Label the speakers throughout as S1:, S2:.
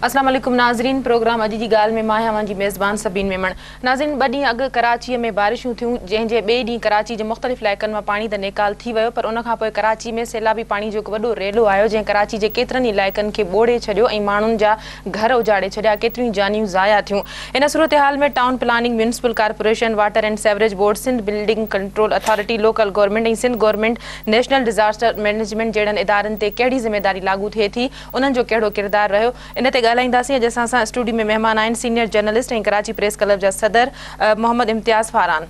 S1: अस्सलाम वालेकुम नाज़रीन, प्रोग्राम अॼु जी ॻाल्हि में मां आहियां जी मेज़बान सबीन मेमण। नाज़रीन, 2 ॾींहं अॻु कराचीअ में बारिशूं थियूं, जंहिंजे ॿिए ॾींहुं कराची जे मुख़्तलिफ़ इलाइक़नि मां पाणी त निकाल थी वियो, पर उन खां पोइ कराची में सैलाबी पाणी जो हिकु वॾो रेलो आयो, जंहिं कराची जे केतिरनि ई इलाइक़नि खे ॿोड़े छॾियो ऐं माण्हुनि जा घर उजाड़े छॾिया, केतिरियूं जानियूं ज़ाया थियूं। इन सूरत हाल में town planning, municipal corporation, water and sewerage board, Sindh building control authority, local government ऐं Sindh government national disaster management जहिड़नि इदारनि ते कहिड़ी ज़िम्मेदारी लागू थिए थी, उन्हनि जो कहिड़ो किरदारु रहियो, इन ते ॻाल्हाईंदासीं। जंहिंसां असां स्टूडियो में मेहमान आहिनि सीनियर जर्नलिस्ट ऐं कराची प्रेस क्लब जा सदर मोहम्मद इम्तियाज़ फारान।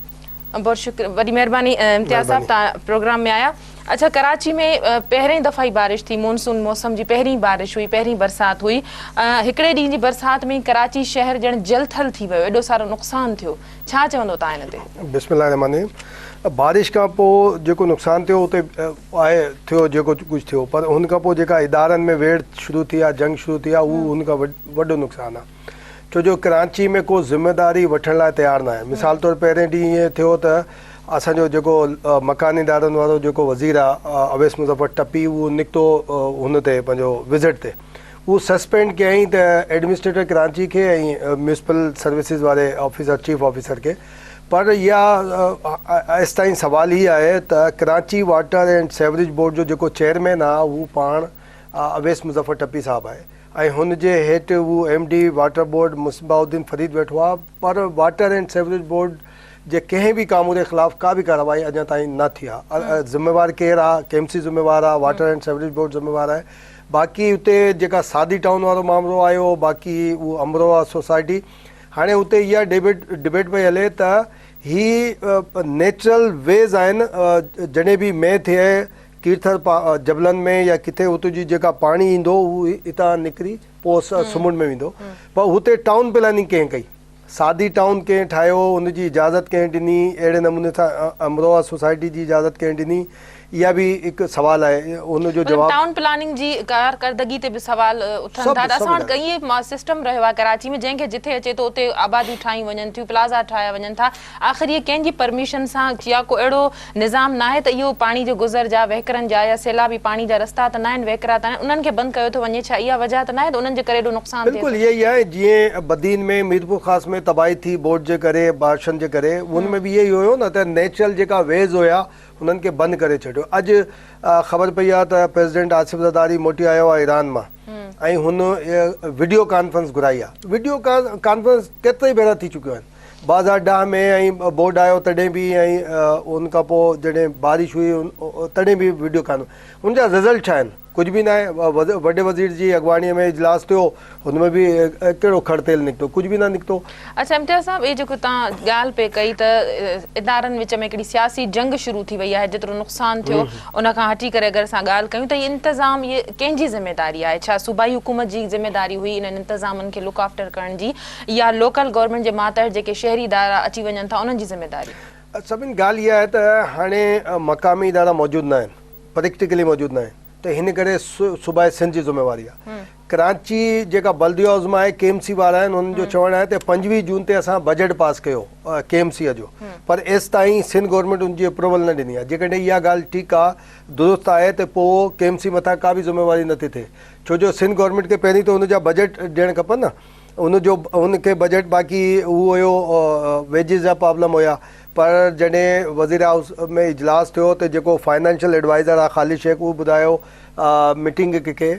S1: बहुत शुक्र, वॾी महिरबानी इम्तियाज़ साहब, तव्हां प्रोग्राम में आया। अच्छा, कराची में पहिरें दफ़ा ई बारिश थी, मानसून मौसम जी पहिरीं बारिश हुई, पहिरीं बरसाति हुई। हिकिड़े ॾींहं जी बरसाति में कराची शहर ॼण जलथल थी वियो, एॾो सारो नुक़सानु थियो, छा चवंदो तव्हां हिन ते?
S2: बिस्मिल्लाह रहमान रहीम। बारिश का पोइ जेको नुक़सानु थियो उते आहे थियो, जेको कुझु थियो, पर हुन खां पोइ जेका इदारनि में वेड़ शुरू थी आहे, जंग शुरू थी आहे, उहो हुन खां वॾो नुक़सानु आहे। छो जो कराची में को ज़िम्मेदारी वठण लाइ तयारु न आहे। मिसाल तौरु पहिरें ॾींहुं ईअं थियो त असांजो जेको मकानी इदारनि वारो जेको वज़ीर आहे अवैस मुज़फ़र टपी, उहो निकितो हुन ते पंहिंजो विज़िट ते, उहो सस्पेंड कयईं त एडमिनिस्ट्रेटर कराची खे ऐं म्यूनिसिपल सर्विसिस वारे ऑफिसर, चीफ ऑफिसर खे। पर इहा एसि ताईं सवाल ई आहे त Karachi water and sewerage board जो जेको चेयरमैन आहे उहो पाण अवैस मुज़फ़र टपी साहबु आहे ऐं हुनजे हेठि उहो MD वाटर बोर्ड मुस्बाउद्दीन फरीद वेठो आहे। पर वाटर एंड सेवरेज बोर्ड जे कंहिं बि कामून जे ख़िलाफ़ु का बि कार्रवाई अञा ताईं न थी आहे। ज़िम्मेवार केरु आहे? KMC ज़िम्मेवार आहे, वाटर एंड सेवरेज बोर्ड ज़िम्मेवार आहे। बाक़ी उते जेका सादी टाउन वारो मामिलो आयो, बाक़ी उहो अमरोहा सोसाइटी, हाणे उते इहा डिबेट पई हले त ही नेचुरल वेज़ आहिनि, जॾहिं बि मे थिए कीर्थर जबलनि में या किथे उते जी जेका पाणी ईंदो उहो हितां निकिरी पोइ समुंड में वेंदो, पर हुते टाउन प्लानिंग कंहिं कई, सादी टाउन कंहिं ठाहियो, हुनजी इजाज़त कंहिं ॾिनी, अहिड़े नमूने सां अमरोहा सोसाइटी जी इजाज़त कंहिं ॾिनी, इहा बि हिकु सवाल आहे। हुनजो जवाब
S1: टाउन प्लानिंग जी कारकर्दगी ते बि सवाल उथनि था। असां वटि ईअं सिस्टम रहियो आहे कराची में, जंहिंखे जिथे अचे थो उते आबादियूं ठाही वञनि थियूं, प्लाज़ा ठाहिया वञनि था। आख़िर इहे कंहिंजी परमिशन सां या को अहिड़ो निज़ाम न आहे त इहो पाणी जो गुज़र जा, वहिकरनि जा या सैलाबी पाणी जा रस्ता त न आहिनि, वहिकरा त आहिनि, उन्हनि खे बंदि कयो थो वञे, छा इहा वजह त न आहे त उन्हनि जे करे एॾो नुक़सानु थिए?
S2: बिल्कुलु इहा ई आहे। जीअं बदीन में मीरपुर ख़ास में तबाही थी बोर्ड जे करे, बारिशनि जे करे, उनमें बि इहो ई हुयो न त नेचुरल जेका वेज़ हुया उन्हनि खे बंदि करे छॾियो। अॼु ख़बर पई आहे त प्रेसिडेंट आसिफ ज़रदारी मोटी आयो आहे ईरान मां ऐं हुन वीडियो कॉन्फ्रेंस घुराई आहे। वीडियो कॉन्फ्रेंस केतिरी भेरा थी चुकियूं आहिनि, 2010 में ऐं बोर्ड आयो तॾहिं बि, ऐं उन खां पोइ जॾहिं बारिश हुई तॾहिं बि वीडियो कॉन्फ्रेंस। हुनजा रिज़ल्ट छा आहिनि? कुझु बि न आहे। वॾे वज़ीर जी अॻवानीअ में इजलास थियो, हुनमें बि कहिड़ो खड़तेल निकितो? कुझु बि न निकितो।
S1: अच्छा इम्तियाज़ साहब, इहे जेको तव्हां ॻाल्हि पे कई त इदारनि विच में हिकिड़ी सियासी जंग शुरू थी वई आहे, जेतिरो नुक़सानु थियो उन खां हटी करे अगरि असां ॻाल्हि कयूं त इहे इंतिज़ाम इहे कंहिंजी ज़िम्मेदारी आहे? छा सूबाई हुकूमत जी ज़िम्मेदारी हुई इन्हनि इंतिज़ामनि खे लुक आफ्टर करण जी, या लोकल गवर्नमेंट जे मातहत जेके शहरी इदारा अची वञनि था उन्हनि जी ज़िम्मेदारी?
S2: सभिनि ॻाल्हि इहा आहे त हाणे मक़ामी इदारा मौजूदु न आहिनि, प्रैक्टिकली मौजूदु न आहिनि, त हिन करे सूबाए सिंध जी ज़िम्मेवारी आहे। कराची जेका बल्दिया उज़्मा आहे, KMC वारा आहिनि, हुननि जो चवणु आहे त 25 जून ते असां बजट पास कयो KMC जो, पर एसि ताईं सिंध गवर्नमेंट उनजी अप्रूवल न ॾिनी आहे। जेकॾहिं इहा ॻाल्हि ठीकु आहे, दुरुस्त आहे, त पोइ KMC मथां का बि ज़िम्मेवारी नथी थिए, छो जो सिंध गवर्नमेंट खे पहिरीं त हुनजा बजट ॾियणु खपनि न, हुनखे बजट, बाक़ी उहो हुयो वेजिस जा प्रॉब्लम हुया। पर जॾहिं वज़ीर हाउस में इजलास थियो त जेको फाइनेंशियल एडवाइज़र आहे ख़ालिद शेख, उहो ॿुधायो मीटिंग खे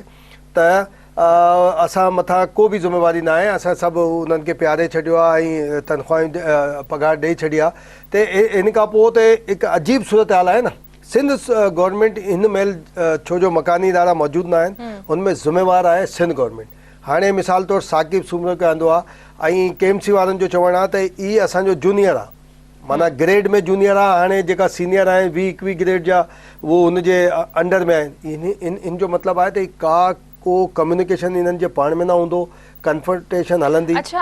S2: त असां मथां को बि ज़िम्मेवारी न आहे, असां सभु उन्हनि खे प्यारे छॾियो आहे ऐं तनख़्वाहियूं पघार ॾेई छॾी आहे। त इन खां पोइ त हिकु अजीब सूरत हाल आहे न। सिंध गवर्नमेंट हिन महिल, छो जो मकानी इदारा मौजूदु न आहिनि, हुनमें ज़िम्मेवार आहे सिंध गवर्नमेंट। हाणे मिसाल तौरु साकिब सूमर कंदो आहे ऐं KMC वारनि जो चवणु आहे त इहा असांजो जूनियर आहे, माना ग्रेड में जूनियर आहे। हाणे जेका सीनियर आहे 20-21 ग्रेड जा, उहो हुनजे अंडर में आहिनि। इन जो मतिलबु आहे त का को कम्युनिकेशन इन्हनि जे पाण में न हूंदो, कन्फर्टेशन हलंदी।
S1: अच्छा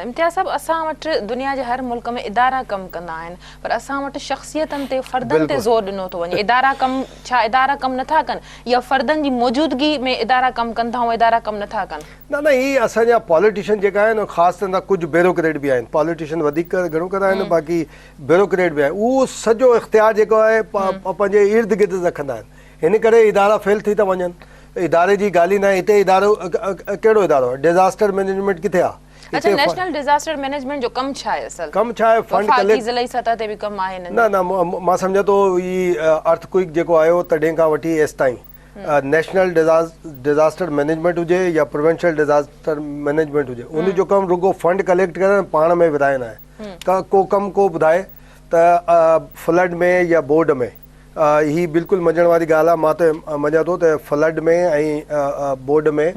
S1: इम्तियाज़ साहब, असां वटि दुनिया जे हर मुल्क में इदारा कमु कंदा आहिनि, पर असां वटि शख़्सियतनि ते, फ़र्दनि ते ज़ोर ॾिनो थो वञे। इदारा कमु, छा इदारा कमु नथा कनि, या फ़र्दनि जी मौजूदगी में इदारा कमु कनि था ऐं इदारा कमु नथा कनि?
S2: न हीअ असांजा पॉलिटिशियन जेका आहिनि, ख़ासि तौर कुझु ब्यूरोक्रेट बि आहिनि। पॉलिटिशियन वधीक घणो कंदा आहिनि, बाक़ी ब्यूरोक्रेट बि आहे, उहो सॼो इख़्तियार जेको आहे पंहिंजे इर्द गिर्द रखंदा आहिनि। हिन करे इदारा फेल थी था वञनि। इदारे जी ॻाल्हि ई न आहे। हिते इदारो कहिड़ो इदारो आहे? डिज़ास्टर मैनेजमेंट किथे आहे?
S1: अच्छा, नेशनल डिजास्टर मैनेजमेंट जो कम छा आहे? असल
S2: कम छा आहे? फंड कलेक्ट
S1: ज़िले सतह ते भी कम आहे
S2: न मां सम्झा थो ई अर्थक्विक जेको आयो तॾहिं खां वठी एसि ताईं नेशनल डिज़ास्टर मैनेजमेंट हुजे या प्रिवेंशन डिज़ास्टर मैनेजमेंट हुजे, उन जो कमु रुगो फंड कलेक्ट करणु पाण में विधाए न आहे। को कमु को ॿुधाए त फ्लड में या बोर्ड में ही बिल्कुलु मञण वारी ॻाल्हि आहे। मां त मञा थो त फ्लड में ऐं बोर्ड में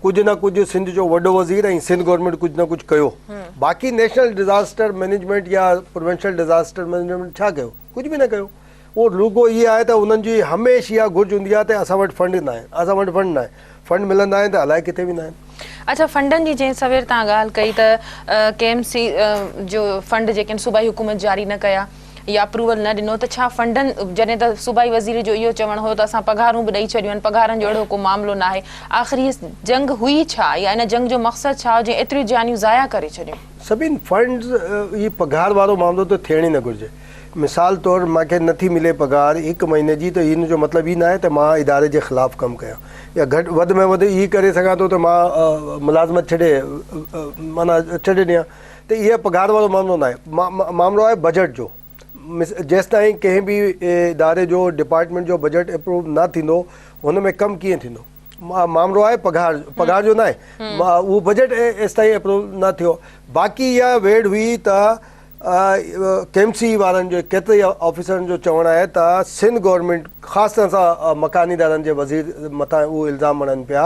S2: कुझु न कुझु सिंध जो वॾो वज़ीर ऐं सिंध गवर्नमेंट कुझु न कुझु कयो। बाक़ी नेशनल डिज़ास्टर मैनेजमेंट या प्रिवेंशन डिज़ास्टर मैनेजमेंट छा कयो? कुझु बि न कयो। उहो रुगो इहे आहे त उन्हनि जी हमेशह इहा घुर्ज हूंदी आहे त असां वटि फंड न आहे, असां वटि फंड न आहे। फंड मिलंदा आहिनि त अलाए किथे बि न आहिनि।
S1: अच्छा, फंडनि जी जंहिं सवेर तव्हां ॻाल्हि कई त KMC जो फंड जेके सूबाई हुकूमत जारी न कया या अप्रूवल न ॾिनो, त छा फंडनि जॾहिं त सूबाई वज़ीर जो इहो चवणु हो त असां पघारूं बि ॾेई छॾियूं आहिनि, पघारनि जो अहिड़ो को मामिलो न आहे, आख़िरी जंग हुई छा या इन जंग जो मक़सदु छा हो जंहिं एतिरियूं जानियूं ज़ाया करे छॾियूं?
S2: सभिनि फंड्स ही पघार वारो मामिलो त थियण ई न घुरिजे। मिसाल तौरु मूंखे नथी मिले पघार 1 महीने जी, त हिन जो मतिलबु ई न आहे त मां इदारे जे ख़िलाफ़ु कमु कयां या घटि वधि में वधि ई करे सघां थो त मां मुलाज़िमत छॾे माना छॾे ॾियां। त इहा पघार वारो मामिलो न आहे। मामिलो आहे बजट जो। जेसि ताईं कंहिं बि इदारे जो डिपार्टमेंट जो बजट अप्रूव न थींदो हुन में कमु कीअं थींदो? मामिलो आहे पघार जो न आहे। उहो बजट एसि ताईं अप्रूव न थियो। बाक़ी इहा वेड़ हुई त KMC वारनि जो केतिरे ऑफिसरनि जो चवणु आहे त सिंध गवर्नमेंट ख़ासि तरह सां मकानी इदारनि जे वज़ीर मथां उहो इल्ज़ाम हणनि पिया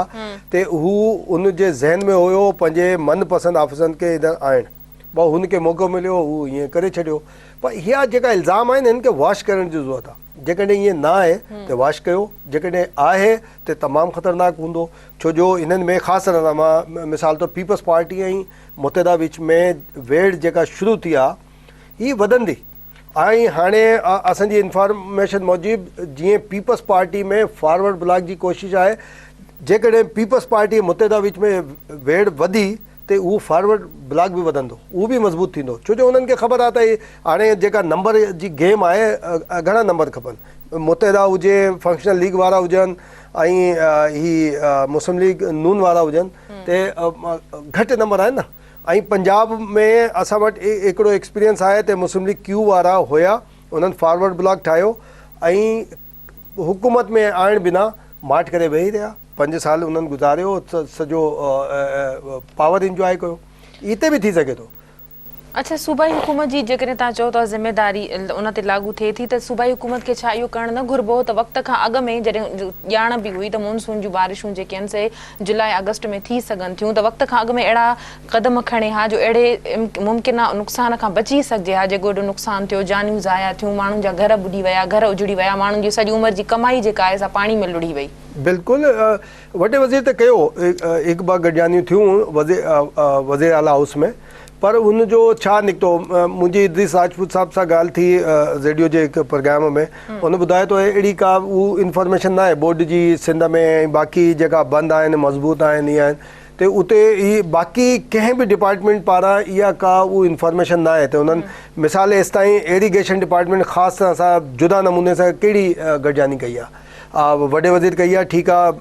S2: त हू उन जे ज़हन में हुयो पंहिंजे मनपसंदि ऑफिसरनि खे इधर आणणु, भाउ हुनखे मौक़ो मिलियो हू ईअं करे छॾियो। पर इहा जेका इल्ज़ाम आहिनि हिन खे वॉश करण जी ज़रूरत आहे। जेकॾहिं ईअं न आहे त वॉश कयो, जेकॾहिं आहे त तमामु ख़तरनाक हूंदो। छो जो इन्हनि में ख़ासि तरह सां मां मिसाल तौरु पीपल्स पार्टी ऐं मुतहिदा विच में वेड़ जेका शुरू थी आहे ही वधंदी। ऐं हाणे असांजी इंफॉर्मेशन मूजिबि जीअं पीपल्स पार्टी में फॉरवर्ड ब्लॉक जी कोशिशि आहे, जेकॾहिं पीपल्स पार्टी मुतहिदा विच में वेड़ वधी त उहो फॉरवर्ड ब्लॉक बि वधंदो, उहो बि मज़बूत थींदो। छो जो उन्हनि खे ख़बर आहे त हाणे जेका नंबर जी गेम आहे, घणा नंबर खपनि? मुतहिदा हुजे, फंक्शनल लीग वारा हुजनि ऐं ही मुस्लिम लीग नून वारा हुजनि, त घटि नंबर आहिनि न। ऐं पंजाब में असां वटि हिकिड़ो एक्सपीरियंस आहे त मुस्लिम लीग क्यू वारा हुया, उन्हनि फॉरवर्ड ब्लॉक ठाहियो ऐं हुकूमत में आणण बिना माठ करे वेही रहिया। 5 साल उन्हनि गुज़ारियो, सॼो पावर इंजॉय कयो। हिते बि थी सघे थो।
S1: अच्छा, सूबाई हुकूमत जी जेकॾहिं तव्हां चओ था ज़िम्मेदारी उन ते लागू थिए थी, त सूबाई हुकूमत खे छा इहो करणु न घुरिबो त वक़्त खां अॻु में जॾहिं ॼाण बि हुई त मानसून जूं बारिशूं जेके आहिनि से जुलाई अगस्त में थी सघनि थियूं, त वक़्त खां अॻु में अहिड़ा क़दम खणे हा जो अहिड़े मुमकिन आहे नुक़सान खां बची सघिजे हा जेको एॾो नुक़सानु थियो, जानियूं ज़ाया थियूं, माण्हुनि जा घर ॿुॾी विया, घर उजड़ी विया, माण्हुनि जी सॼी उमिरि जी कमाई जेका आहे सा पाणी में लुढ़ी वई। बिल्कुलु
S2: वॾे वज़ीर त कयो, 1-2 गॾिजानियूं थियूं वज़ीर आला हाउस में, पर उनजो छा निकितो? मुंहिंजी इद्रीस राजपूत साहिब सां ॻाल्हि थी रेडियो जे हिकु प्रोग्राम में, हुन ॿुधाए थो अहिड़ी का उहा इंफॉर्मेशन न आहे बोर्ड जी सिंध में ऐं बाक़ी जेका बंदि आहिनि मज़बूत आहिनि इहे आहिनि, त उते ही बाक़ी कंहिं बि डिपार्टमेंट पारां इहा का उहा इंफॉर्मेशन न आहे। त उन्हनि मिसाल एसि ताईं इरिगेशन डिपार्टमेंट ख़ासि तरह सां जुदा नमूने सां कहिड़ी गॾिजानी कई आहे? वॾे वज़ीर कई आहे, ठीकु आहे,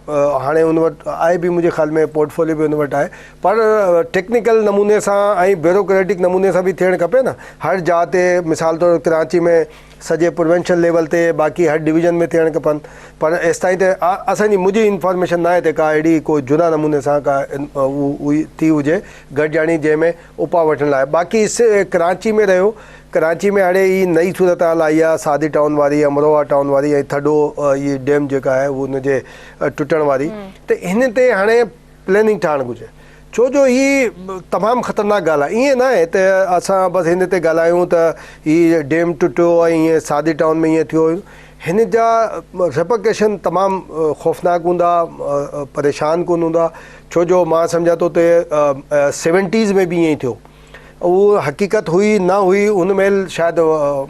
S2: हाणे हुन वटि आहे बि मुंहिंजे ख़्याल में पोर्टफोलियो बि हुन वटि आहे, पर टेक्निकल नमूने सां ऐं ब्यूरोक्रेटिक नमूने सां बि थियणु खपे न। हर जाइ ते मिसाल तौरु कराची में सॼे प्रिवेंशन लेवल ते, बाक़ी हर डिवीज़न में थियणु खपनि, पर एसि ताईं त असांजी मुंहिंजी इंफॉर्मेशन न आहे त का अहिड़ी को जुदा नमूने सां का उहा थी हुजे गॾिजाणी जंहिंमें उपा वठण लाइ। बाक़ी कराची में रहियो, कराची में हाणे ही नई सूरत हाल आई आहे, सादी टाउन वारी, अमरोहा टाउन वारी ऐं थडो इहा डैम जेका आहे उहो हुनजे टुटण वारी, त हिन ते हाणे प्लैनिंग ठाहिणु घुरिजे। छो जो ही तमामु ख़तरनाक ॻाल्हि आहे। ईअं न आहे त असां बसि हिन ते ॻाल्हायूं त हीअ डैम टुटियो ऐं ईअं सादी टाउन में ईअं थियो, हिन जा रेपरकशन तमामु ख़ौफ़नाक हूंदा, परेशान कोन हूंदा। छो जो मां सम्झा थो त 70s में बि ईअं ई थियो। वो हकीकत हुई ना हुई उन महिल शायदि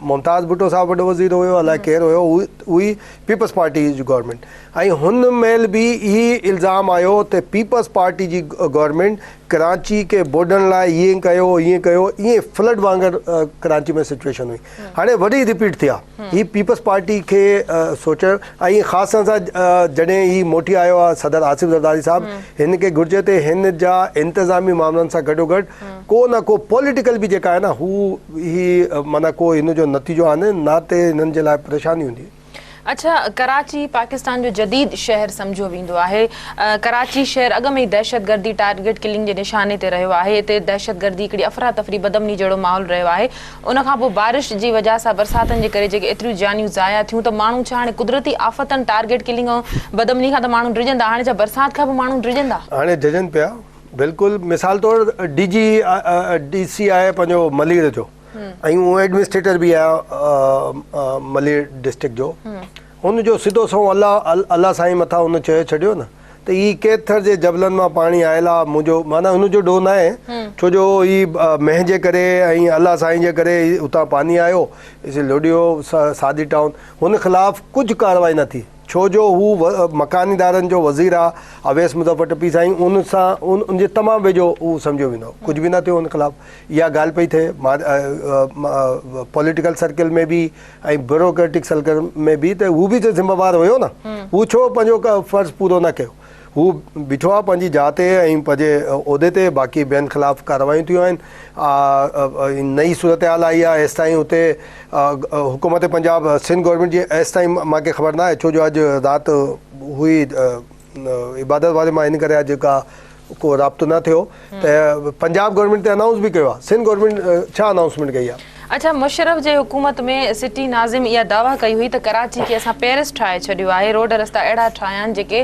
S2: मुमताज़ भुट्टो साहब वॾो वज़ीर हुयो अलाए केरु हुयो हुई पीपल्स पार्टी जी गवर्नमेंट ऐं हुन महिल बि ई इल्ज़ाम आयो त पीपल्स पार्टी जी गवर्नमेंट कराची के बोॾण लाइ ईअं कयो ईअं फ्लड वांगुरु कराची में सिचुएशन हुई हाणे वरी रिपीट थी आहे ही पीपल्स पार्टी खे सोचणु ऐं ख़ासि तौर सां जॾहिं ही मोटी आयो आहे सदर आसिफ ज़रदारी साहब हिन खे घुरिजे त हिन जा इंतिज़ामी मामलनि सां गॾोगॾु को न को पॉलिटिकल बि जेका आहे न हू ही माना को हिन जो नतीजो आहे न ते हिननि जे लाइ परेशानी हूंदी।
S1: अच्छा, कराची पाकिस्तान जो जदीद शहर सम्झो वेंदो आहे। कराची शहर अॻ में ई दहशतगर्दी टारगेट किलिंग जे निशाने ते रहियो आहे। हिते दहशतगर्दी हिकिड़ी अफ़रा तफ़री बदमनी जहिड़ो माहौल रहियो आहे। उनखां पोइ बारिश जी वजह सां बरसातनि जे करे जेके एतिरियूं जानियूं ज़ाया थियूं त माण्हू छा हाणे कुदरती आफ़तनि टारगेट किलिंग ऐं बदमनी खां त माण्हू डिॼंदा, हाणे छा बरसाति खां बि माण्हू डिॼंदा?
S2: हाणे डिॼनि पिया बिल्कुलु। मिसाल तौरु DC आहे पंहिंजो मलीर जो ऐं उहो एडमिनिस्ट्रेटर बि आहे मलीर डिस्ट्रिक्ट जो। हुनजो सिधो सो अल्लाह साईं मथां हुन चयो छॾियो न त ही केथर जे जबलनि मां पाणी आयल आहे मुंहिंजो माना हुनजो ॾोह न आहे छो जो ही मेंह जे करे ऐं अल्लाह साईं जे करे उतां पाणी आयो लोडियो सादी टाउन हुन ख़िलाफ़ु कुझु कार्रवाई न थी छो जो हू मकानीदारनि जो वज़ीर आहे अवैस मुज़फ़र टपी साईं उन सां उनजे तमामु वेझो उहो सम्झो वेंदो कुझु बि न थियो हुन ख़िलाफ़ु इहा ॻाल्हि पई थिए पॉलिटिकल सर्किल में बि ऐं ब्यूरोक्रेटिक सर्किल में बि त हू बि त ज़िम्मेवार हुयो न हू छो पंहिंजो फ़र्ज़ु पूरो न कयो हू बीठो आहे पंहिंजी जाइ ते ऐं पंहिंजे उहिदे ते बाक़ी ॿियनि ख़िलाफ़ु कार्रवायूं थियूं आहिनि नई सूरत हाल आई आहे एसि ताईं हुते हुकूमत पंजाब सिंध गवर्नमेंट जी एसि ताईं मूंखे ख़बर न आहे छो जो अॼु राति हुई इबादत वारे मां इन करे जेका को राब्तो न थियो त पंजाब गवर्नमेंट ते अनाउंस बि कयो आहे सिंध गवर्नमेंट छा अनाउंसमेंट कई आहे।
S1: अच्छा, मुशर्रफ जे हुकूमत में सिटी नाज़िम इहा दावा कई हुई त कराची खे असां पेरिस ठाहे छॾियो आहे रोड रस्ता अहिड़ा ठाहिया आहिनि जेके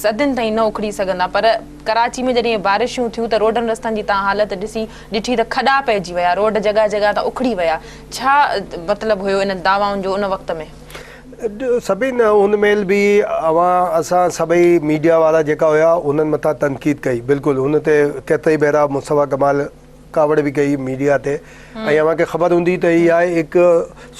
S1: सदियुनि ताईं न उखड़ी सघंदा पर कराची में जॾहिं बारिशूं थियूं त रोडनि रस्तनि जी तव्हां हालत ॾिठी त खॾा पइजी विया रोड जॻह जॻह तां उखड़ी विया छा मतिलबु हुयो इन दावाउनि जो उन वक़्त में?
S2: सभिनि हुन महिल बि असां सभई मीडिया वारा जेका हुया उन्हनि मथां तनक़ीद कई बिल्कुलु हुन ते केतिरा ई भेरा मुस्तफ़ा कमाल कावड़ भी कई मीडिया ते ऐं अव्हांखे ख़बर हूंदी त इहा हिकु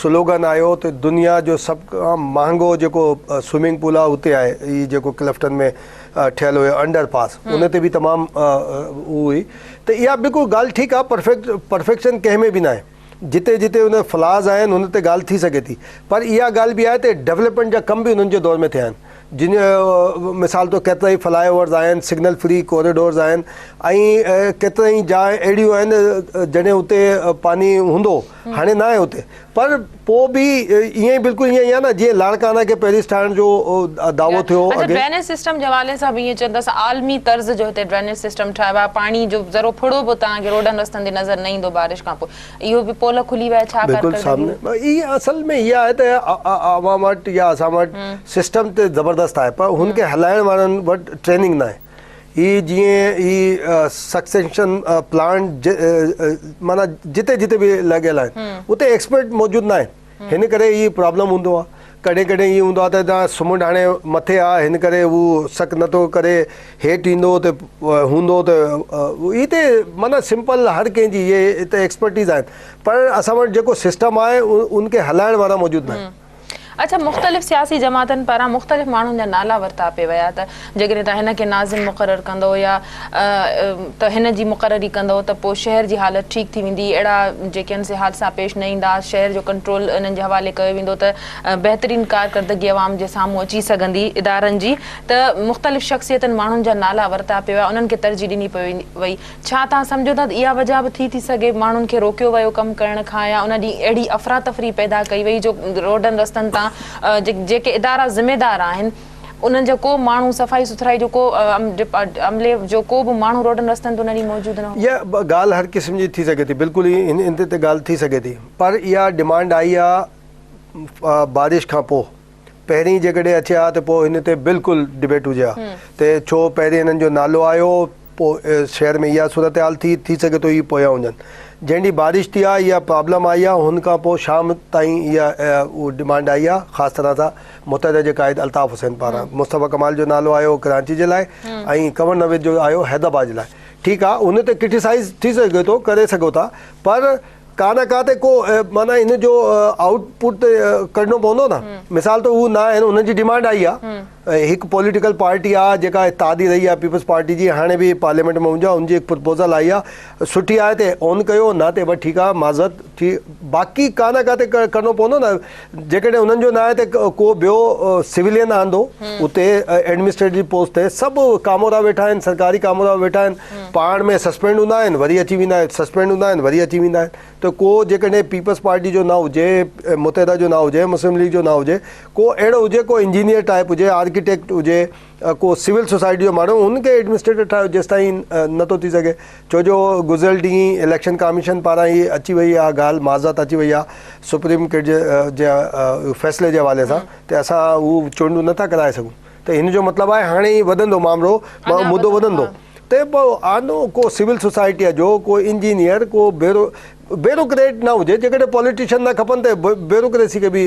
S2: स्लोगन आयो त दुनिया जो सभ खां महांगो जेको स्विमिंग पूल आहे उते आहे हीअ जेको क्लिफ्टन में ठहियलु हुयो अंडर पास उन ते बि तमामु उहो हुई त इहा बिल्कुलु ॻाल्हि ठीकु आहे परफेक्शन कंहिं में बि न आहे जिते जिते उन फ्लाज़ आहिनि हुन ते ॻाल्हि थी सघे थी पर इहा ॻाल्हि बि आहे त डेवलपमेंट जा कम बि उन्हनि जे दौर में थिया आहिनि जिन मिसाल तो केतिरा ई फ्लाईओवर्स आहिनि सिग्नल फ्री कॉरिडोर्स आहिनि ऐं केतिरा ई जाइ अहिड़ियूं आहिनि जॾहिं उते पानी हूंदो हाणे न आहे उते पर पोइ बि ईअं ई बिल्कुलु ईअं ई आहे न जीअं लाड़काना खे पेरिस ठाहिण जो दावो थियो
S1: ड्रेनेज सिस्टम जे हवाले सां बि ईअं चवंदा आलमी तर्ज़ जो हिते ड्रेनेज सिस्टम ठाहियो आहे पाणी जो ज़रो फुड़ो बि तव्हांखे रोडनि रस्तनि ते नज़र न ईंदो बारिश खां पोइ इहो बि पोल खुली विया छा
S2: बिल्कुलु सामने इहा असल में इहा आहे त अवाम वटि या असां वटि सिस्टम ते ज़बरदस्त आहे पर हुनखे हलाइण वारनि वटि ट्रेनिंग न आहे ही जीअं ही सक्सेशन प्लांट माना जिते जिते बि लॻियल आहिनि उते एक्सपर्ट मौजूदु न आहिनि हिन करे ही प्रॉब्लम हूंदो आहे कॾहिं कॾहिं ईअं हूंदो आहे त तव्हां सुम्हण हाणे मथे आहे हिन करे हू सक नथो करे हेठि ईंदो त हूंदो त हिते माना सिंपल हर कंहिंजी इहे हिते एक्सपर्टीज़ आहिनि पर असां वटि जेको सिस्टम आहे उनखे हलाइण वारा मौजूदु न आहिनि।
S1: अच्छा, मुख़्तलिफ़ सियासी जमातनि पारां मुख़्तलिफ़ माण्हुनि जा नाला वरिता पे विया त जेकॾहिं तव्हां हिन खे नाज़िम मुक़ररु कंदो या त हिन जी मुक़ररी कंदो त पोइ शहर जी हालत ठीकु थी वेंदी अहिड़ा जेके से हादसा पेश न ईंदा शहर जो कंट्रोल इन्हनि जे हवाले कयो वेंदो त बहितरीनु कारकर्दगी अवाम जे साम्हूं अची सघंदी इदारनि जी त मुख़्तलिफ़ शख़्सियतनि माण्हुनि जा नाला वरिता पिया विया उन्हनि खे तरजीह ॾिनी पई वई छा तव्हां सम्झो था त इहा वजह बि थी सघे माण्हुनि खे रोकियो वियो कमु करण खां या उन ॾींहुं अहिड़ी अफ़रा तफ़री पैदा कई वई जो रोडनि रस्तनि तां जेके इदारा ज़िम्मेदार आहिनि उन्हनि जो को माण्हू सफ़ाई सुथराई जो को अमले जो को बि माण्हू रोडनि रस्तनि ते उन ॾींहुं मौजूदु न हो। इहा
S2: ॻाल्हि हर क़िस्म जी थी सघे थी बिल्कुलु ई इन ते ॻाल्हि थी सघे थी पर इहा डिमांड आई आहे बारिश खां पोइ पहिरीं जेकॾहिं अचे हा त पोइ हिन ते बिल्कुलु डिबेट हुजे हा त छो पहिरीं हिननि जो नालो आयो पोइ शहर में इहा सूरत हाल थी सघे थो इहे पोयां हुजनि जंहिं ॾींहुं बारिश थी आहे इहा प्रॉब्लम आई आहे हुन खां पोइ शाम ताईं इहा उहा डिमांड आई आहे ख़ासि तरह सां मुतहद जे क़ाइद अल्ताफ़ हुसैन पारां मुस्तफ़ा कमाल जो नालो आयो कराची जे लाइ ऐं कंवर नवेद जो आयो हैदराबाद जे लाइ ठीकु आहे, उन ते क्रिटिसाइज़ थी सघे थो, करे सघो था, पर कान काथे को माना इन जो आउटपुट कढणो पवंदो न। मिसाल त उहो न आहिनि, उन्हनि जी डिमांड आई आहे, हिकु पॉलिटिकल पार्टी आहे जेका इत्तादी रही आहे पीपल्स पार्टी जी, हाणे बि पार्लियामेंट में हुनजा उनजी हिकु प्रपोज़ल आई आहे, सुठी आहे ते ऑन कयो, न ते बसि ठीकु आहे माज़रत थी, बाक़ी कान काथे करिणो पवंदो न। जेकॾहिं उन्हनि जो न आहे त को ॿियो सिविलियन आंदो उते एडमिनिस्ट्रेटिव पोस्ट ते, सभु कामोरा वेठा आहिनि, सरकारी कामोरा वेठा आहिनि, पाण में सस्पेंड हूंदा आहिनि, वरी अची वेंदा आहिनि, सस्पेंड हूंदा आहिनि, वरी अची वेंदा आहिनि। त को जेकॾहिं पीपल्स पार्टी जो न हुजे, मुतहिदा जो न हुजे, मुस्लिम लीग जो न हुजे, को अहिड़ो हुजे, को इंजीनियर टाइप हुजे, आर्किटेक्ट हुजे, को सिविल सोसाइटी जो माण्हू, हुनखे एडमिनिस्ट्रेटर ठाहियो जेसि ताईं नथो थी सघे। छो जो गुज़िरियल ॾींहुं इलेक्शन कमीशन पारां ई अची वई आहे ॻाल्हि, माज़रत अची वई आहे सुप्रीम कोर्ट जे फ़ैसिले जे हवाले सां, त असां उहो चूंडूं नथा कराए सघूं। त हिन जो मतिलबु आहे हाणे ई वधंदो मामिलो, मुदो वधंदो, त पोइ आनो को सिविल सोसाइटीअ जो, को इंजीनियर, को ब्यूरोक्रेट न हुजे, जेकॾहिं पॉलिटिशियन न खपनि त ब्यूरोक्रेसी खे बि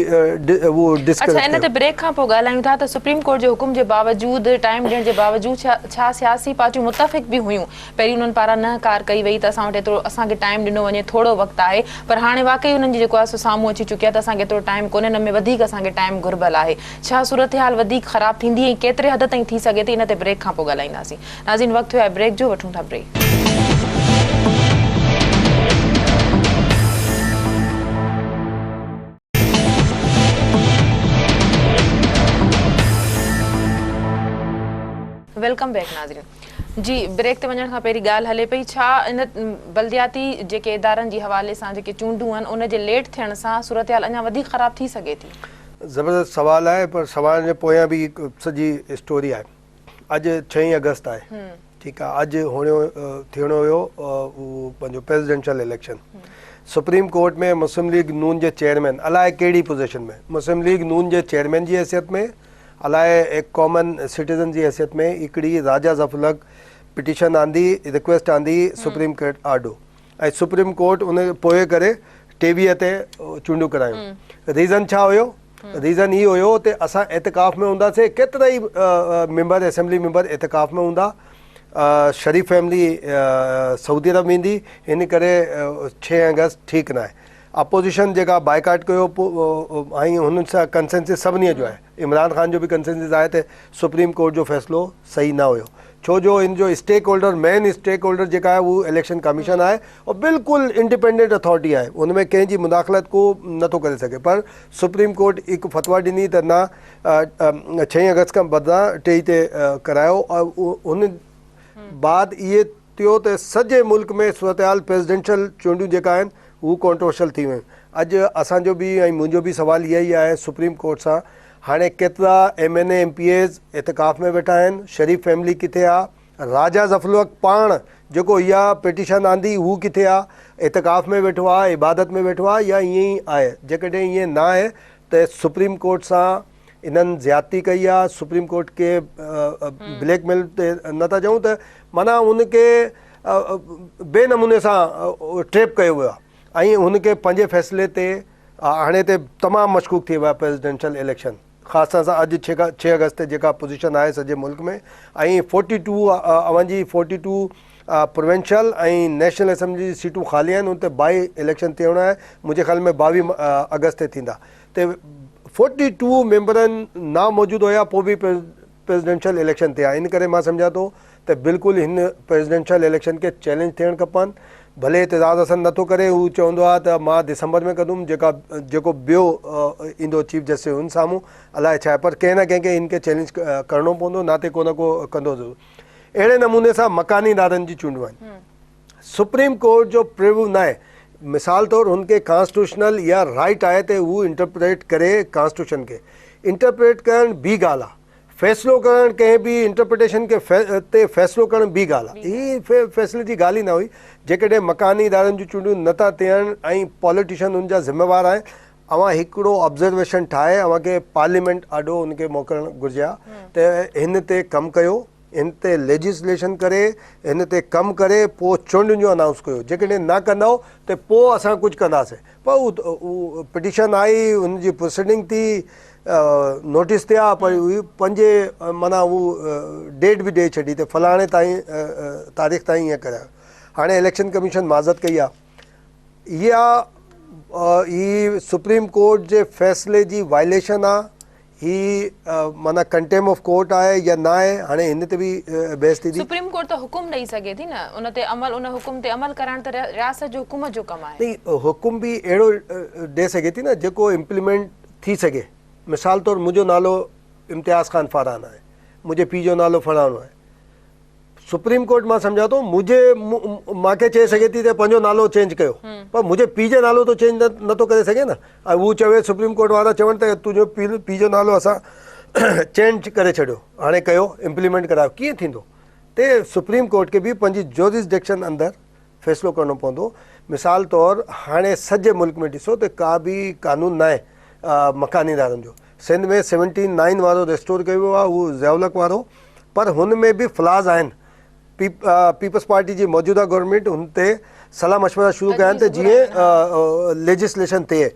S2: उहो डिस्कस।
S1: अच्छा, इन ते ब्रेक खां पोइ ॻाल्हायूं था त सुप्रीम कोर्ट जे हुकुम जे बावजूदि, टाइम ॾियण जे बावजूदि छा सियासी पार्टियूं मुतफ़िक़ बि हुयूं? पहिरीं उन्हनि पारां न कार कई वई त असां वटि एतिरो, असांखे टाइम ॾिनो वञे, थोरो वक़्तु आहे, पर हाणे वाक़ई उन्हनि जी जेको आहे सो साम्हूं अची चुकी आहे त असांखे एतिरो टाइम कोन्हे, हिन में वधीक असांखे टाइम घुर्बल आहे। छा सूरत हाल वधीक ख़राबु थींदी ऐं केतिरे हद ताईं थी सघे थी? इन ते ब्रेक खां पोइ ॻाल्हाईंदासीं। नाज़रीन, वक़्तु थियो आहे ब्रेक जो, वठूं था ब्रेक। वेलकम बैक नाज़रीन जी। ब्रेक ते वञण खां पहिरीं ॻाल्हि हले पई, छा इन बल्दियाती जेके इदारनि जी हवाले सां जेके चूंडूं आहिनि उन जे लेट थियण सां सूरत हाल अञा वधीक ख़राबु थी सघे थी?
S2: ज़बरदस्त सवाल आहे, पर सवाल जे पोयां बि हिकु सॼी स्टोरी आहे। अॼु 6 अगस्त आहे, ठीकु आहे, अॼु थियणो हुयो उहो पंहिंजो प्रेसिडेंशियल इलेक्शन। सुप्रीम कोर्ट में मुस्लिम लीग नून जे चेयरमैन, अलाए कहिड़ी पोजीशन में, मुस्लिम लीग नून जे चेयरमैन जी हैसियत में, अलाए एक कॉमन सिटीज़न जी हैसियत में हिकिड़ी राजा ज़फ़लक पिटीशन आंदी, रिक्वेस्ट आंदी सुप्रीम कोर्ट आडो, ऐं सुप्रीम कोर्ट उन पोइ करे 23 ते चूंडूं करायूं। रीज़न छा हुयो? रीज़न इहो हुयो त असां एतिकाफ़ में हूंदासीं, केतिरा ई मेंबर, असेंबली मेंबर एतिकाफ़ में हूंदा, शरीफ़ फैमिली सऊदी अरब वेंदी, हिन करे 6 अगस्त ठीकु न आहे। अपोजिशन जेका बाइकाट कयो, ऐं हुननि सां कंसेंसिस सभिनी जो आहे, इमरान ख़ान जो बि कंसेंसिस आहे त सुप्रीम कोर्ट जो फ़ैसिलो सही न हुयो, छो जो इन जो stakeholder, main stakeholder जेका आहे उहो इलेक्शन कमीशन आहे, और बिल्कुलु इंडिपेंडेंट अथॉरिटी आहे, उन में कंहिंजी मुदाख़लत को नथो करे सघे। पर सुप्रीम कोर्ट हिकु फतवा ॾिनी त न 6 अगस्त खां बदिरां 23 ते करायो, और उन बाद इहे थियो त सॼे मुल्क में सूरत हाल प्रेसिडेंशियल चूंडियूं जेका आहिनि उहो कॉन्ट्रोवर्शियल थी वियूं। अॼु असांजो बि ऐं मुंहिंजो बि सुवाल इहो ई आहे सुप्रीम कोर्ट सां, हाणे केतिरा MNA MPAs एतिकाफ़ में वेठा आहिनि, शरीफ़ फैमिली किथे आहे, राजा ज़फ़लक पाण जेको इहा पिटीशन आंदी हू किथे आहे, एतिकाफ़ में वेठो आहे, इबादत में वेठो आहे, या ईअं ई आहे? जेकॾहिं ईअं न आहे त सुप्रीम कोर्ट सां इन्हनि ज़्यादती कई आहे, सुप्रीम कोर्ट खे ब्लैकमेल ते नथा चऊं त माना उनखे बेनमूने सां ट्रैप कयो वियो आहे, ऐं हुनखे पंहिंजे फ़ैसिले ते हाणे ते तमामु मशकूक थी वियो आहे प्रेसिडेंशियल इलेक्शन, ख़ासि तौर सां अॼु 6 अगस्त ते जेका पोजीशन आहे सॼे मुल्क में, ऐं 42 अवांजी 42 प्रोविंशियल ऐं नेशनल असेंबली जी सीटूं ख़ाली आहिनि, उन ते बाई इलेक्शन थियणो आहे, मुंहिंजे ख़्याल में 22 अगस्त ते थींदा। त 42 मेंबरनि नामौजूदु हुया, पोइ बि प्रेसिडेंशियल इलेक्शन थिया, इन करे मां सम्झां थो त बिल्कुलु हिन प्रेसिडेंशियल इलेक्शन खे चैलेंज थियणु खपनि। भले इतिज़ाज़ असन नथो करे, हू चवंदो आहे त मां दिसंबर में कंदुमि, जेको ॿियो ईंदो चीफ जस्टिस हुन साम्हूं, अलाए छा आहे, पर कंहिं न कंहिंखे हिनखे चैलेंज करिणो पवंदो, न ते को न को कंदो ज़रूरु। अहिड़े नमूने सां मकानी इदारनि जी चूंडियूं आहिनि, सुप्रीम कोर्ट जो प्रिव्यू न आहे, मिसाल तौरु हुनखे कॉन्स्टिट्यूशनल या राइट आहे त हू इंटरप्रेट करे कॉन्स्टिट्यूशन खे, इंटरप्रेट करणु ॿी ॻाल्हि आहे, फ़ैसिलो करणु कंहिं बि इंटरप्रिटेशन खे ते फ़ैसिलो करणु ॿी ॻाल्हि आहे। हीअ फ़ैसिले जी ॻाल्हि ई न हुई। जेकॾहिं मकानी इदारनि जूं चूंडियूं नथा थियनि ऐं पॉलिटिशियन हुन जा ज़िम्मेवार आहिनि, अवां हिकिड़ो ऑब्ज़र्वेशन ठाहे अव्हांखे पार्लियामेंट आॾो हुनखे मोकिलणु घुरिजे हा त हिन ते कमु कयो इन ते लेजिस्लेशन करे, इन ते कमु करे, पोइ चूंडुनि जो अनाउंस कयो। जेकॾहिं न कंदव त पोइ असां कुझु कंदासीं। पर उहा पिटिशन आई, उनजी प्रोसीडिंग थी, नोटिस थिया, पर उहे पंजे माना उहा डेट बि ॾेई छॾी त फलाणे तारीख़ ताईं ईअं करायो। हाणे इलेक्शन कमीशन माज़त कई आहे। ही सुप्रीम कोर्ट जे फ़ैसिले जी वायलेशन आहे, ही माना कंटेम ऑफ कोर्ट आहे या न आहे, हाणे हिन ते बि बहस थी।
S1: सुप्रीम कोर्ट त हुकुम ॾेई सघे थी न, उन ते अमल, उन हुकुम ते अमल करण त रियासत जो हुकूमत जो कमु आहे।
S2: नहीं, हुकुम बि अहिड़ो ॾेई सघे थी न जेको इम्प्लीमेंट थी सघे। मिसाल तौरु मुंहिंजो नालो इम्तियाज़ ख़ान फारान आहे, मुंहिंजे पीउ जो नालो फलाणो आहे। सुप्रीम कोर्ट मां सम्झा थो मूंखे चई सघे थी त पंहिंजो नालो चेंज कयो, पर मुंहिंजे पीउ जो नालो तो चेंज नथो करे सघे न। ऐं उहो चवे, सुप्रीम कोर्ट वारा चवनि त तुंहिंजो पीउ जो नालो असां चेंज करे छॾियो, हाणे कयो, इम्प्लीमेंट करायो, कीअं थींदो? ते सुप्रीम कोर्ट खे बि पंहिंजी जोरिसडिक्शन अंदरि फ़ैसिलो करिणो पवंदो। मिसाल तौरु हाणे सॼे मुल्क में ॾिसो त का बि कानून न आहे मकानीदारनि जो। सिंध में 79 वारो रेस्टोर कयो वियो आहे, उहो ज़ैवलक वारो, पर हुन में बि फ्लाज़ आहिनि। पीपल्स पार्टी जी मौजूदा गवर्नमेंट हुन ते सलाह मशवरा शुरू कया आहिनि त जीअं लेजिस्लेशन थिए।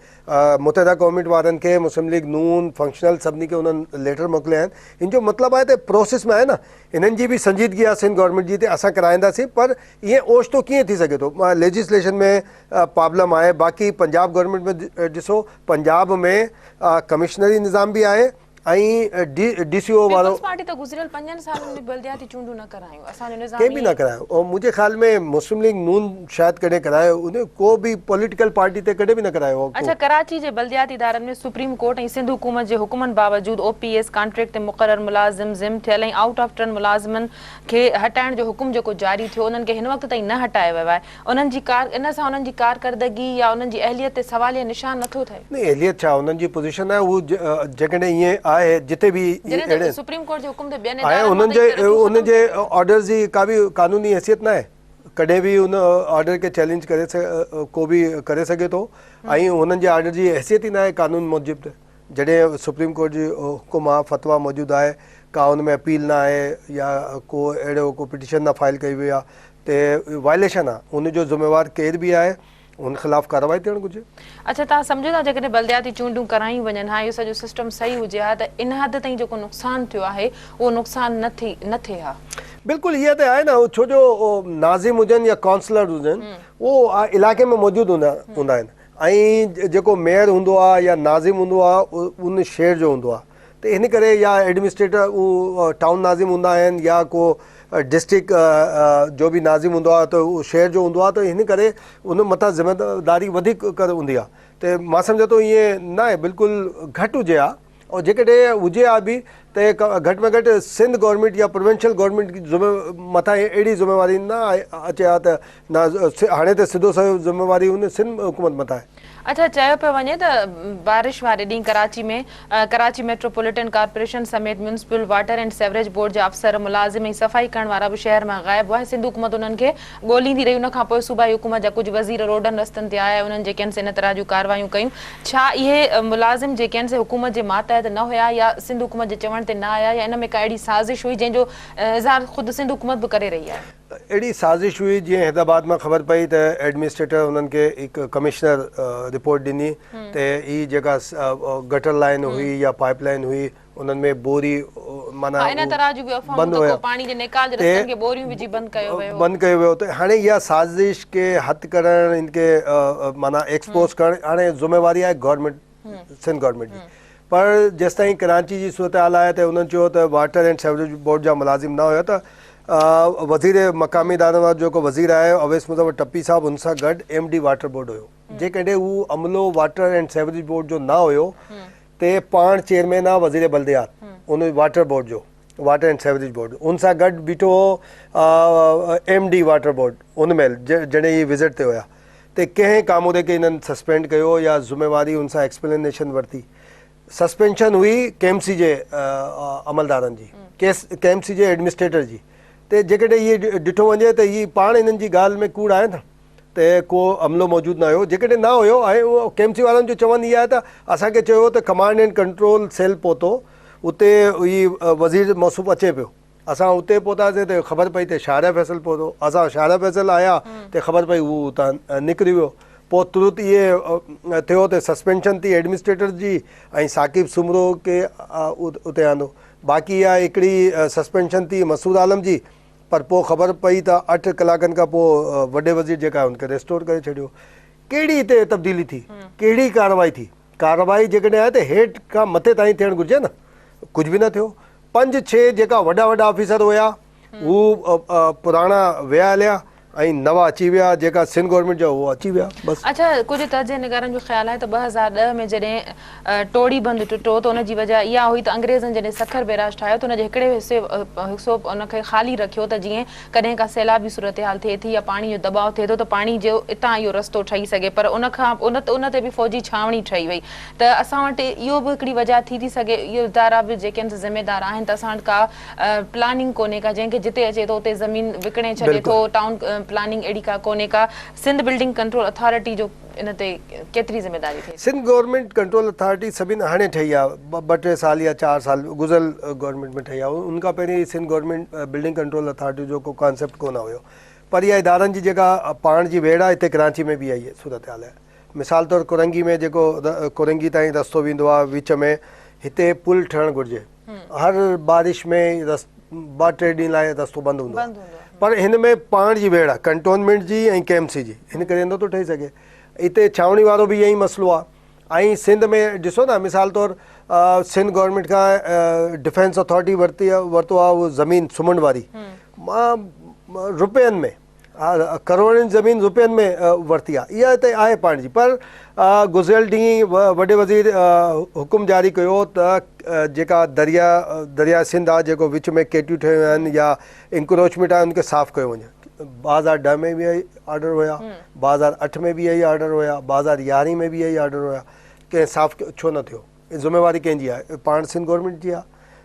S2: मुतहदा गवर्नमेंट वारनि खे, मुस्लिम लीग नून, फंक्शनल, सभिनी खे उन्हनि लेटर मोकिलिया आहिनि। इन जो मतिलबु आहे त प्रोसेस में आहे न, इन्हनि जी बि संजीदगी आहे सिंध गवर्नमेंट जी, त असां कराईंदासीं, पर ईअं ओचितो कीअं थी सघे थो? लेजिस्लेशन में प्रॉब्लम आहे। बाक़ी पंजाब गवर्नमेंट में ॾिसो, पंजाब में कमिश्नरी निज़ाम बि आहे ऐं DCO वारो।
S1: पार्टी त गुज़िरियल 5 सालनि में बलदियाती चूंडूं न करायूं, असांजो निज़ाम
S2: कंहिं बि न करायो। ऐं मुंहिंजे ख़्याल में मुस्लिम लीग नून शायदि कॾहिं करायो, उन को बि पॉलिटिकल पार्टी ते कॾहिं बि न करायो।
S1: अच्छा, कराची जे बलदियाती इदारनि में सुप्रीम कोर्ट ऐं सिंध हुकूमत जे हुकुमनि बावजूदि OPS कॉन्ट्रैक्ट ते मुक़ररु मुलाज़िम ज़िम थियल ऐं आउट ऑफ टर्न मुलाज़िमनि खे हटाइण जो हुकुम जेको जारी थियो, उन्हनि खे हिन वक़्त ताईं न हटायो वियो आहे। इन सां उन्हनि जी कारकर्दगी या उन्हनि जी अहलियत ते सवालिया निशान नथो थिए?
S2: नहीं, अहलियत छा, उन्हनि जी पोज़ीशन आहे, उहो जेकॾहिं ईअं आहे जिते बि
S1: सुप्रीम कोर्ट जे हुकुम ते ॿियनि
S2: आहे, उन्हनि जे ऑर्डर्स जी का बि कानूनी हैसियत न आहे। कॾहिं बि उन ऑर्डर खे चैलेंज करे को बि करे सघे थो, ऐं हुननि जे ऑर्डर जी हैसियत ई न आहे कानून मूजिबि। जॾहिं सुप्रीम कोर्ट जी हुकुम आहे, फतवा मौजूदु आहे, का हुन में अपील न आहे या को अहिड़ो को पिटिशन न फाइल कई वई आहे, त वायलेशन आहे। उनजो ज़िम्मेवार केर बि आहे, उन ख़िलाफ़ कार्रवाई थियणु घुरिजे।
S1: अच्छा, तव्हां सम्झो था जेकॾहिं बलदियाती चूंडूं करायूं वञनि, हा इहो सॼो सिस्टम सही हुजे हा, त इन हद ताईं जेको नुक़सानु थियो आहे उहो नुक़सानु न थिए हा? बिल्कुलु,
S2: इहा त आहे न। छो जो नाज़िम हुजनि या काउंसलर हुजनि, उहो इलाइक़े में मौजूदु हूंदा आहिनि, ऐं जेको मेयर हूंदो आहे या नाज़िम हूंदो आहे उन शहर जो हूंदो आहे। त इन करे या एडमिनिस्ट्रेटर उहो टाउन नाज़िम हूंदा आहिनि या को डिस्ट्रिक्ट जो बि नाज़िम हूंदो आहे, त उहो शहर जो हूंदो आहे, त हिन करे उन मथां ज़िमेदारी वधीक करे हूंदी आहे। त मां सम्झा थो ईअं न आहे, बिल्कुलु घटि हुजे हा। और जेकॾहिं हुजे हा बि त घटि में घटि सिंध गवर्नमेंट या प्रोविंशियल गवर्नमेंट मथां अहिड़ी ज़िम्मेवारी न अचे हा त न, हाणे त सिधो सॼो ज़िम्मेवारी हुन सिंध हुकूमत मथां आहे।
S1: अच्छा, चयो पियो वञे त बारिश वारे ॾींहुं कराची मेट्रोपॉलिटन कॉर्पोरेशन समेत municipal water and sewerage board जा अफ़सर, मुलाज़िम ऐं सफ़ाई करण वारा बि शहर मां ग़ाइबु हुआ। सिंध हुकूमत उन्हनि खे ॻोल्हींदी रही। उन खां पोइ सूबाई हुकूमत जा कुझु वज़ीर रोडनि रस्तनि ते आया, उन्हनि जेके आहिनि इन तरह जूं कार्रवायूं कयूं। छा इहे मुलाज़िम जेके आहिनि से हुकूमत जे मातहत न हुया या सिंध हुकूमत जे चवण ते न आया, या इन में का अहिड़ी साज़िश हुई जंहिंजो इज़हार ख़ुदि सिंध हुकूमत बि करे रही आहे?
S2: अहिड़ी साज़िश हुई, जीअं हैदराबाद मां ख़बर पई त एडमिनिस्ट्रेटर उन्हनि खे हिकु कमिश्नर रिपोर्ट ॾिनी त हीअ जेका गटर लाइन हुई या पाइप लाइन हुई, उन्हनि में बोरी माना बंदि हुया, बंदि कयो वियो। त हाणे इहा साज़िश खे हथु करणु, इनखे माना एक्सपोज़ करणु हाणे ज़िम्मेवारी आहे गवर्नमेंट, सिंध गवर्नमेंट जी। पर जेसिताईं कराची जी सूरत हाल आहे त उन्हनि चयो त वाटर एंड सेवरेज बोर्ड जा मुलाज़िम न हुया, त वज़ीर मक़ामी इदारे जो जेको वज़ीर आहे अवैस मुज़फ़्फ़र टप्पी साहब, हुन सां गॾु MD वाटर बोर्ड हुयो। जेकॾहिं उहो अमलो वाटर एंड सेवरेज बोर्ड जो न हुयो त पाण चेयरमैन आहे वज़ीर बल्दियात उन वाटर बोर्ड जो, वाटर एंड सेवरेज बोर्ड, उन सां गॾु बीठो हो MD वाटर बोर्ड उन महिल जॾहिं इहे विज़िट ते हुया। त कंहिं कामोदे खे इन्हनि सस्पेंड कयो या ज़िम्मेवारी हुन सां एक्सप्लेनेशन वरिती। सस्पेंशन हुई KMC जे अमलदारनि जी, KMC जे एडमिनिस्ट्रेटर जी। त जेकॾहिं इहे ॾिठो वञे त हीअ पाण इन्हनि जी ॻाल्हि में कूड़ आहे न, त को अमलो मौजूदु न हुयो। जेकॾहिं न हुयो ऐं उहो KMC वारनि जो चवनि इहा आहे त असांखे चयो त कमांड एंड कंट्रोल सेल पहुतो, उते ही वज़ीर मौसूफ़ अचे पियो, असां उते पहुतासीं त ख़बर पई त शाहिरा फैसल पहुतो, असां शाहिरा फैसल आया त ख़बर पई हू उतां निकिरी वियो। पोइ तुरंत इहे थियो त सस्पेंशन थी एडमिनिस्ट्रेटर जी ऐं साकिब सुमरो खे उते आंदो। बाक़ी इहा हिकिड़ी सस्पेंशन थी मसूद आलम जी, पर पोइ ख़बर पई त 8 कलाकनि खां पोइ वॾे वज़ीर जेका हुनखे रेस्टोर करे छॾियो। कहिड़ी हिते तब्दीली थी, कहिड़ी कार्रवाई थी? कार्रवाई जेकॾहिं आहे त हेठि खां मथे ताईं थियणु घुरिजे न, कुझु बि न थियो। 5-6 जेका वॾा वॾा ऑफिसर हुया हू पुराणा विया हलिया ऐं नवा अची विया, जेका सिंध गवर्नमेंट जा उहो अची विया बसि।
S1: अच्छा, कुझु तर्ज निगारनि जो ख़्यालु आहे त 2010 में जॾहिं टोड़ी बंदि टुटो त उनजी वजह इहा हुई त अंग्रेज़नि जॾहिं सखर बैराज ठाहियो त उनजे हिकिड़े हिसो उनखे ख़ाली रखियो त जीअं कॾहिं का सैलाबी सूरत हाल थिए थी या पाणी जो दबाव थिए थो त पाणी जो इतां इहो रस्तो ठही सघे, पर उनखां उन ते बि फ़ौजी छावनी ठही वई। त असां वटि इहो बि हिकिड़ी वजह थी सघे, इहो इदारा बि जेके आहिनि ज़िम्मेदार आहिनि त असां वटि का प्लानिंग कोन्हे का, जंहिंखे जिते अचे थो उते ज़मीन विकिणे छॾे थो, टाउन प्लानिंग अहिड़ी का कोन्हे का। सिंध बिल्डिंग कंट्रोल अथॉरिटी जो इन ते केतिरी ज़िम्मेदारी थिए? सिंध
S2: गवर्नमेंट कंट्रोल अथॉरिटी सभिनि हाणे ठही आहे, 2-3 साल या 4 साल गुज़िरियल गवर्नमेंट में ठही आहे। उनखां पहिरीं Sindh government building control authority जो को कॉन्सेप्ट कोन हुयो। पर इहा इदारनि जी जेका पाण जी वेड़ आहे हिते कराची में बि आई आहे, सूरत हाल आहे। मिसाल तौरु कुरंगी में जेको कुरंगी ताईं रस्तो वेंदो आहे विच में, हिते पुल ठहणु घुरिजे। हर बारिश में 2-3 ॾींहं लाइ रस्तो बंदि हूंदो आहे, पर हिन में पाण जी वेड़ आहे कंटोनमेंट जी ऐं केएमसी जी, हिन करे नथो ठही सघे। हिते छावनी वारो बि ईअं ई मसइलो आहे। ऐं सिंध में ॾिसो न, मिसाल तौरु सिंध गवर्नमेंट खां डिफेंस अथॉरिटी वरितो आहे उहो ज़मीन सुम्हण वारी, मां रुपयनि में करोड़नि ज़मीन रुपयनि में वरिती आहे, इहा हिते आहे पाण जी। पर गुज़िरियल ॾींहुं वॾे वज़ीर हुकुम जारी कयो त जेका दरिया सिंध आहे जेको विच में केटियूं ठहियूं आहिनि या इंक्रोचमेंट आहे उनखे साफ़ु कयो वञे। 2010 में बि इहा ऑर्डर हुया, 2008 में बि इहा ई ऑर्डर हुया, 2011 में बि इहा ई ऑर्डर हुया। कंहिं साफ़ु छो न थियो? ज़िम्मेवारी कंहिंजी आहे? पाण सिंध गवर्नमेंट जी आहे।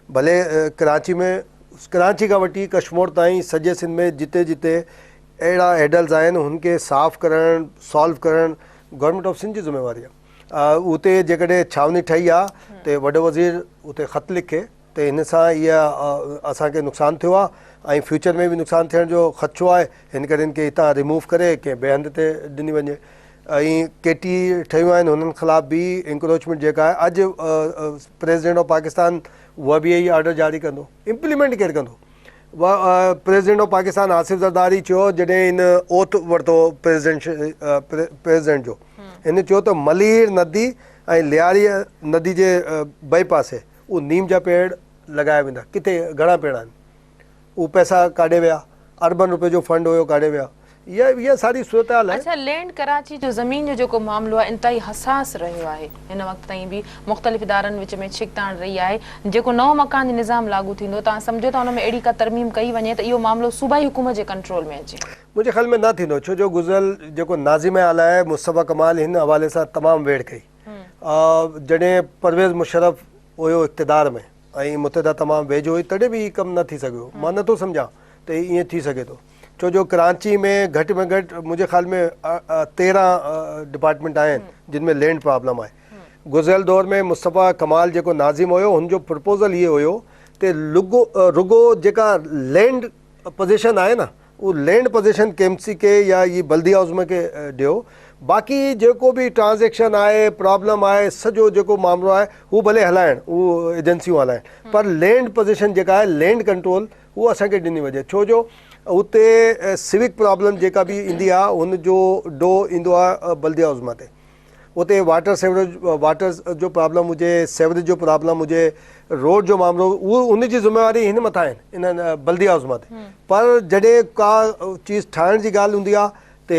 S2: भले कराची खां वठी कश्मीर ताईं सॼे सिंध में जिते जिते अहिड़ा हेडल्स आहिनि हुनखे साफ़ु करणु, सॉल्व करणु गवर्नमेंट ऑफ सिंध जी ज़िम्मेवारी आहे। उते जेकॾहिं छावनी ठही आहे त वॾो वज़ीर उते ख़त लिखे त हिन सां इहा असांखे नुक़सानु थियो आहे ऐं फ्यूचर में बि नुक़सानु थियण जो ख़दशो आहे, हिन करे हिनखे हितां रिमूव करे कंहिं ॿिए हंधि ते ॾिनी वञे। ऐं केटी ठहियूं आहिनि हुननि ख़िलाफ़ बि इंक्रोचमेंट जेका आहे, अॼु प्रेसिडेंट ऑफ पाकिस्तान उहा बि इहा ऑर्डर जारी कंदो, इम्प्लीमेंट केरु कंदो? प्रेसिडेंट ऑफ पाकिस्तान आसिफ ज़रदारी चयो जॾहिं हिन ओथ वरितो प्रेसिडेंट जो, हिन चयो त मलीर नदी ऐं लियारी नदी जे ॿई पासे उहो नीम जा पेड़ लॻाया वेंदा। किथे घणा पेड़ आहिनि? उहे पैसा काॾे विया? अरबन रुपए जो फंड हुयो काॾे विया? इहा सारी सूरत हाल आहे।
S1: अच्छा, लैंड कराची जो ज़मीन जो जेको मामिलो आहे इंतहाई हसास रहियो आहे, हिन वक़्त ताईं बि मुख़्तलिफ़ इदारनि विच में छिकताण रही आहे। जेको नओं मकान निज़ाम लागू थींदो, तव्हां सम्झो था हुन में अहिड़ी का तरमीम कई वञे त इहो मामिलो सूबाई हुकूमत जे कंट्रोल में अचे? मुंहिंजे
S2: ख़्याल में न थींदो, छो जो गुज़िरियल जेको नाज़िम आला आहे मुस्तफ़ा कमाल हिन हवाले सां तमामु वेड़ कई। जॾहिं परवेज़ मुशर्रफ हुयो इक़्तिदार में ऐं मुतहदा तमामु वेझो हुई, तॾहिं बि कमु न थी सघियो। मां नथो सम्झां त ईअं थी सघे थो, छो जो कराची में घटि मुंहिंजे ख़्याल में 13 डिपार्टमेंट आहिनि जिन में लैंड प्रॉब्लम आहे। गुज़िरियल दौर में मुस्तफ़ा कमाल जेको नाज़िम हुयो हुनजो प्रपोज़ल इहो हुयो त रुगो जेका लैंड पोजीशन आहे न, उहो लैंड पोजीशन केएमसी के या ये बल्दिया उज़्म खे ॾियो, बाक़ी जेको बि ट्रांजेक्शन आहे, प्रॉब्लम आहे, सॼो जेको मामिलो आहे हू भले हलाइण, उहो एजेंसियूं हलाइण, पर लैंड पोजीशन जेका आहे लैंड कंट्रोल उहो असांखे ॾिनी वञे। छो जो उते सिविक प्रॉब्लम जेका बि ईंदी आहे हुनजो डो ईंदो आहे बल्दिया उज़्मा ते। उते वाटर जो प्रॉब्लम हुजे, सेवरेज जो प्रॉब्लम हुजे, रोड जो मामिलो, उहो उनजी ज़िम्मेवारी हिन मथां आहिनि, इन बल्दिया उज़्मा ते। पर जॾहिं का चीज़ ठाहिण जी ॻाल्हि हूंदी आहे त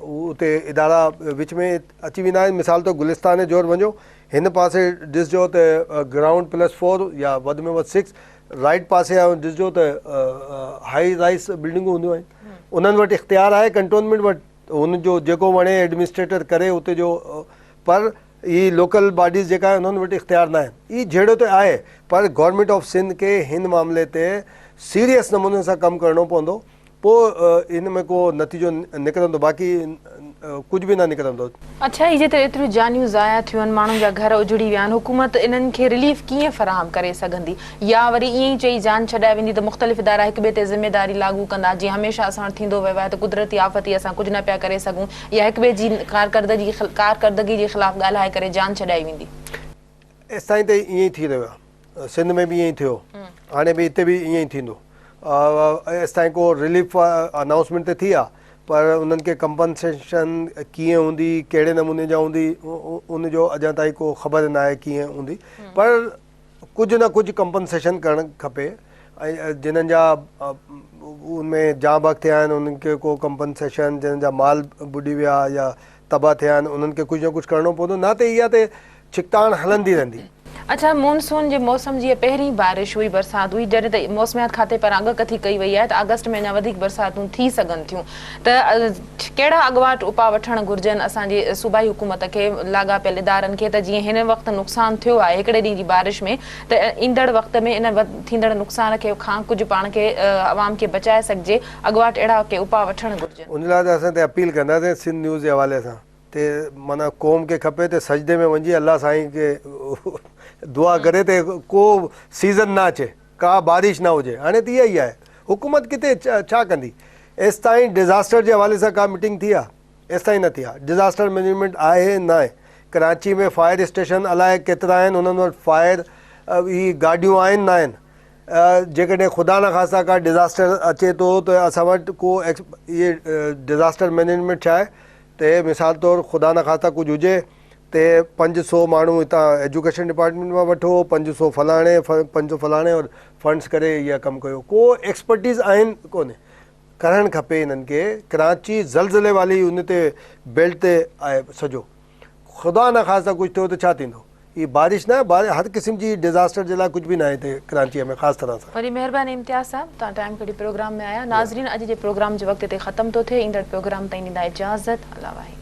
S2: उते इदारा विच में अची वेंदा आहिनि। मिसाल तौरु गुलिस्तान जोर वञो, हिन पासे ॾिसजो त ग्राउंड +4 या वधि में वधि 6, राइट पासे ॾिसजो त हाई राइज़ बिल्डिंगूं हूंदियूं आहिनि। उन्हनि वटि इख़्तियार आहे कंटोनमेंट वटि, हुनजो जेको वणे एडमिनिस्ट्रेटर करे उते जो, पर ही लोकल बॉडीज़ जेका आहे उन्हनि वटि इख़्तियार न आहिनि। ही जहिड़ो त आहे, पर गवर्नमेंट ऑफ सिंध खे हिन मामले ते सीरियस नमूने सां कमु करिणो पवंदो, पोइ इन में को नतीजो निकिरंदो। बाक़ी कुछ भी ना निकिरंदो।
S1: अच्छा, ये जेतिरे एतिरियूं जानियूं ज़ाया थियूं आहिनि, माण्हुनि जा घर उजड़ी विया आहिनि, हुकूमत इन्हनि खे रिलीफ कीअं फराहम करे सघंदी, या वरी ईअं ई चई जान छॾाए वेंदी त मुख़्तलिफ़ इदारा हिक ॿिए ते ज़िमेदारी लागू कंदा, जीअं हमेशह असां वटि थींदो वियो आहे त कुदरती आफ़ती असां कुझु न पिया करे सघूं, या हिक ॿिए जी कारकर्दगी जे ख़िलाफ़ ॻाल्हाए करे जान छॾाई वेंदी?
S2: एसि ताईं त ईअं ई थी रहियो आहे, सिंध में बि ईअं ई थियो, हाणे बि हिते बि ईअं ई थींदो। एसि ताईं को रिलीफ अनाउंसमेंट त थी आहे, पर उन्हनि खे कंपनसेशन कीअं हूंदी, कहिड़े नमूने जा हूंदी, उनजो अञा ताईं को ख़बर न आहे कीअं हूंदी, पर कुझु न कुझु कंपनसेशन करणु खपे। ऐं जिन्हनि जा उनमें जां बग थिया आहिनि उन्हनि खे को कंपनसेशन, जिन्हनि जा माल बुॾी विया या तबाह थिया आहिनि उन्हनि खे कुझु न कुझु करिणो पवंदो, न त इहा त छिकताण हलंदी रहंदी।
S1: अच्छा, मानसून जे मौसम जी पहिरीं बारिश हुई, बरसाति हुई, जॾहिं त मौसमियात खाते पर आगकथी कई वई आहे त अगस्त में अञा वधीक बरसातूं थी सघनि थियूं, त कहिड़ा अॻुवाट उपाउ वठणु घुरिजनि असांजी सूबाई हुकूमत खे, लाॻापियल इदारनि खे, त जीअं हिन वक़्तु नुक़सानु थियो आहे हिकिड़े ॾींहं जी बारिश में, त ईंदड़ वक़्त में इन थींदड़ नुक़सान खे खां कुझु पाण खे अवाम खे बचाए सघिजे, अॻुवाट अहिड़ा के उपाउ वठणु घुरिजनि? उन लाइ त असां ते अपील कंदासीं सिंध न्यूज़ जे हवाले सां, ते माना क़ौम खे खपे त सजदे में वञी अल्लाह साईं खे दुआ करे त को सीज़न न अचे, का बारिश न हुजे। हाणे त इहा ई आहे, हुकूमत किथे छा कंदी? एसि ताईं डिज़ास्टर जे हवाले सां का मीटिंग थी आहे? एसि ताईं न थी आहे। डिज़ास्टर मैनेजमेंट आहे न आहे? कराची में फायर स्टेशन अलाए केतिरा आहिनि, उन्हनि वटि फायर ही गाॾियूं आहिनि न आहिनि? जेकॾहिं ख़ुदा न ख़ास्ता का डिज़ास्टर अचे थो त असां वटि को इहे डिज़ास्टर मैनेजमेंट छा आहे त मिसाल तौरु ख़ुदा न ख़ास्ता कुझु हुजे ते 500 माण्हू हितां एजुकेशन डिपार्टमेंट मां वठो, 500 फलाणे 500 फलाणे और फंड्स करे इहा कमु कयो, को एक्सपर्टीज़ आहिनि कोन्हे। करणु खपे हिननि खे। कराची ज़लज़ले वाली उन ते बेल्ट ते आहे सॼो, ख़ुदा न ख़ास्ता कुझु थियो त छा थींदो? ही बारिश न आहे, हर क़िस्म जी डिज़ास्टर जे लाइ कुझु बि न आहे हिते कराचीअ में ख़ासि तरह सां। वरी महिरबानी इम्तियाज़ साहब, तव्हां टाइम कढी प्रोग्राम में आया। नाज़रीन, अॼु जे प्रोग्राम जो वक़्तु हिते ख़तमु थो थिए, ईंदड़ प्रोग्राम ताईं ॾींदा इजाज़त। अल्लाह वाहे।